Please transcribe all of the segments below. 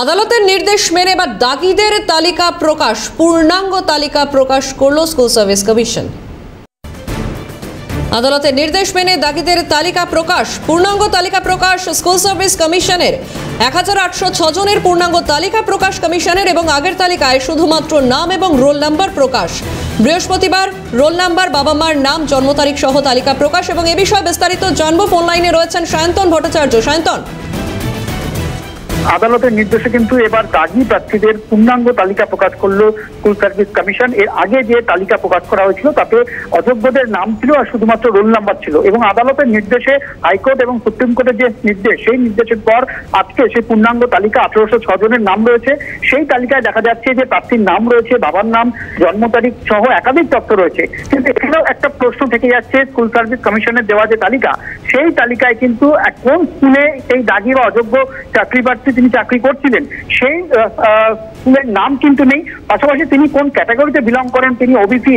আদালতের নির্দেশ মেনে এবার দাগিদের তালিকা প্রকাশ, পূর্ণাঙ্গ তালিকা প্রকাশ করল স্কুল সার্ভিস কমিশন। আদালতের নির্দেশ মেনে দাগিদের তালিকা প্রকাশ, পূর্ণাঙ্গ তালিকা প্রকাশ স্কুল সার্ভিস কমিশনের। 1806 জনের পূর্ণাঙ্গ তালিকা প্রকাশ কমিশনের এবং আগের তালিকায় শুধুমাত্র নাম এবং রোল নাম্বার প্রকাশ। বৃহস্পতিবার রোল নাম্বার, বাবা মার নাম, জন্ম তারিখ সহ তালিকা প্রকাশ এবং এ বিষয়ে বিস্তারিত জানবো। ফোন লাইনে রয়েছেন সায়ন্তন ভট্টাচার্য। সায়ন্তন, আদালতের নির্দেশে কিন্তু এবার দাগি প্রার্থীদের পূর্ণাঙ্গ তালিকা প্রকাশ করলো স্কুল সার্ভিস কমিশন। এর আগে যে তালিকা প্রকাশ করা হয়েছিল তাতে অযোগ্যদের নাম ছিল আর শুধুমাত্র রোল নাম্বার ছিল, এবং আদালতের নির্দেশে হাইকোর্ট এবং সুপ্রিম কোর্টের যে নির্দেশ, সেই নির্দেশের পর আজকে সেই পূর্ণাঙ্গ তালিকা 1806 জনের নাম রয়েছে। সেই তালিকায় দেখা যাচ্ছে যে প্রার্থীর নাম রয়েছে, বাবার নাম, জন্ম তারিখ সহ একাধিক তথ্য রয়েছে। কিন্তু এখানেও একটা প্রশ্ন থেকে যাচ্ছে, স্কুল সার্ভিস কমিশনের দেওয়া যে তালিকা, সেই তালিকায় কিন্তু কোন স্কুলে সেই দাগি বা অযোগ্য চাকরি প্রার্থী তিনি চাকরি করছিলেন সেই স্কুলের নাম কিন্তু নেই। পাশাপাশি তিনি কোন ক্যাটাগরিতে বিলং করেন, তিনি ওবিসি,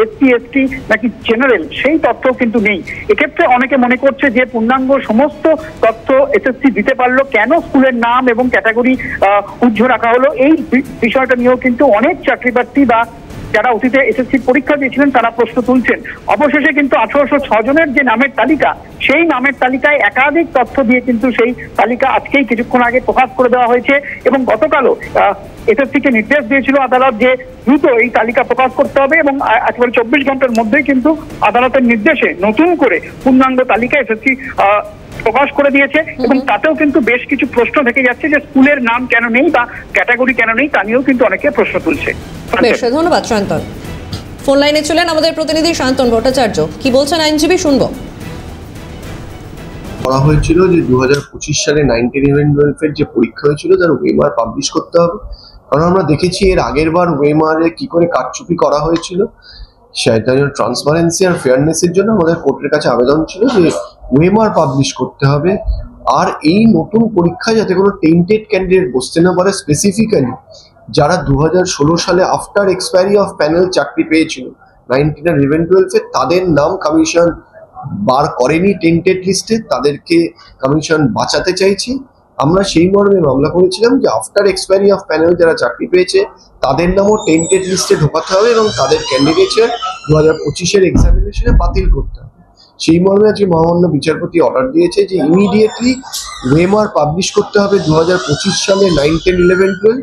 এসসি, এসটি নাকি জেনারেল, সেই তথ্য কিন্তু নেই। এক্ষেত্রে অনেকে মনে করছে যে পূর্ণাঙ্গ সমস্ত তথ্য এসএসসি দিতে পারলো, কেন স্কুলের নাম এবং ক্যাটাগরি উজ্জ্ব রাখা হলো? এই বিষয়টা নিয়েও কিন্তু অনেক চাকরি প্রার্থী বা যারা অতীতে এসএসসি পরীক্ষা দিয়েছিলেন তারা প্রশ্ন তুলছেন। অবশেষে কিন্তু 1806 জনের যে নামের তালিকা, সেই নামের তালিকায় একাধিক তথ্য দিয়ে কিন্তু সেই তালিকা আজকেই কিছুক্ষণ আগে প্রকাশ করে দেওয়া হয়েছে। এবং গতকালও এসএসসিকে নির্দেশ দিয়েছিল আদালত যে দ্রুত এই তালিকা প্রকাশ করতে হবে, এবং একেবারে 24 ঘন্টার মধ্যেই কিন্তু আদালতের নির্দেশে নতুন করে পূর্ণাঙ্গ তালিকা এসএসসি প্রকাশ করে দিয়েছে। এবং তাতেও কিন্তু বেশ কিছু প্রশ্ন থেকে যাচ্ছে যে স্কুলের নাম কেন নেই বা ক্যাটাগরি কেন নেই, তা নিয়েও কিন্তু অনেকে প্রশ্ন তুলছে। বেশ, ধন্যবাদ সায়ন্তন। ফোন লাইনে ছিলেন আমাদের প্রতিনিধি সায়ন্তন ভট্টাচার্য। কি বলছেন আইনজীবী, শুনবো। বলা হয়েছিল যে 2025 সালে 1911-12 যে পরীক্ষা হয়েছিল তার ওয়েমার পাবলিশ করতে হবে, কারণ আমরা দেখেছি এর আগের বার ওয়েমারে কি করে কারচুপি করা হয়েছিল। সেটা ট্রান্সপারেন্সি আর ফেয়ারনেসের জন্য আমাদের কোর্টের কাছে আবেদন ছিল যে ওয়েমার পাবলিশ করতে হবে, আর এই নতুন পরীক্ষা যাতে কোনো টেন্টেড ক্যান্ডিডেট বসতে না পারে। স্পেসিফিক্যালি যারা 2016 সালে আফটার এক্সপায়ারি অফ প্যানেল চাকরি পেয়েছিল 1911-12, তাদের নাম কমিশন বার করেনি টেন্টেড লিস্টে, তাদেরকে কমিশন বাঁচাতে চাইছি। আমরা সেই মর্মে মামলা করেছিলাম যে আফটার এক্সপায়ারি অফ প্যানেল যারা চাকরি পেয়েছে তাদের নামও টেন্টেড লিস্টে ঢোকাতে হবে এবং তাদের ক্যান্ডিডেটদের 2025-এর এক্সামিনেশনে বাতিল করতে হবে। সেই মর্মে আজকে মহামান্য বিচারপতি অর্ডার দিয়েছে যে ইমিডিয়েটলি ওয়েমার পাবলিশ করতে হবে 2025 সালে 9, 10, 11, 12,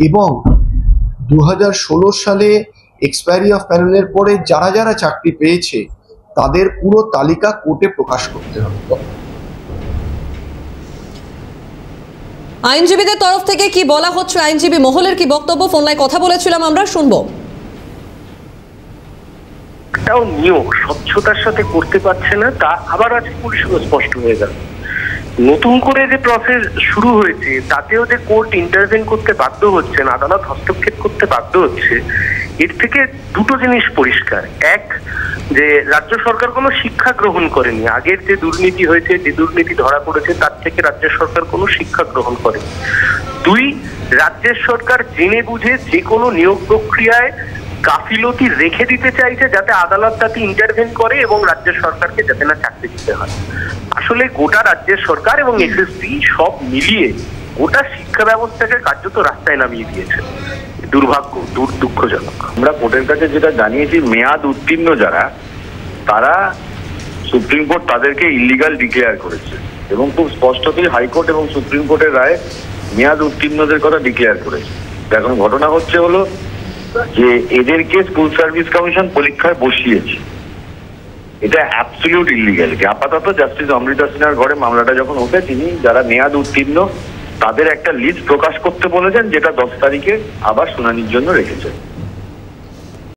এবং 2016 সালে এক্সপায়ারি অফ প্যানেলের পরে যারা যারা চাকরি পেয়েছে তাদের পুরো তালিকা কোর্টে প্রকাশ করতে হবে। আইনজীবীদের তরফ থেকে কি বলা হচ্ছে, আইনজীবী মহলের কি বক্তব্য? ফোন লাইনে কথা বলেছিলাম, আমরা শুনবো। তাও নিয়োগ স্বচ্ছতার সাথে করতে পারছে না, তা আবার আজকে পুলিশও স্পষ্ট হয়ে গেল। নতুন করে যে প্রসেস শুরু হয়েছে তাতেও যে কোর্ট ইন্টারভেন করতে বাধ্য হচ্ছেন, আদালত হস্তক্ষেপ করতে বাধ্য হচ্ছে, এর থেকে দুটো জিনিস পরিষ্কার। এক, যে রাজ্য সরকার কোনো শিক্ষা গ্রহণ করেনি। আগের যে দুর্নীতি হয়েছে, যে দুর্নীতি ধরা পড়েছে, তার থেকে রাজ্য সরকার কোনো শিক্ষা গ্রহণ করেনি। দুই, রাজ্যের সরকার জেনে বুঝে যে কোনো নিয়োগ প্রক্রিয়ায় গাফিলতি রেখে দিতে চাইছে, যাতে আদালত তাতে ইন্টারভেন করে এবং রাজ্য সরকারকে যাতে না চাকরি দিতে হয়। আসলে গোটা রাজ্যের সরকার এবং এসএসসি সব মিলিয়ে গোটা শিক্ষা ব্যবস্থাকে কার্যত রাস্তায় নামিয়ে দিয়েছে। দুর্ভাগ্য, দুঃখজনক। আমরা কোর্টের কাছে যেটা জানিয়েছি, মেয়াদ উত্তীর্ণ যারা, তারা সুপ্রিম কোর্ট তাদেরকে ইলিগাল ডিক্লেয়ার করেছে, এবং খুব স্পষ্টতই হাইকোর্ট এবং সুপ্রিম কোর্টের রায় মেয়াদ উত্তীর্ণদের কথা ডিক্লেয়ার করেছে। এখন ঘটনা হচ্ছে হলো যে এদেরকে স্কুল সার্ভিস কমিশন পরীক্ষায় বসিয়েছে, এটা অ্যাবসলিউট ইলিগ্যালিটি। আপাতত জাস্টিস অমৃতা সিনহার ঘরে মামলাটা যখন ওঠে, তিনি যারা মেয়াদ উত্তীর্ণ তাদের একটা লিস্ট প্রকাশ করতে বলেছেন, যেটা 10 তারিখে আবার শুনানির জন্য রেখেছেন।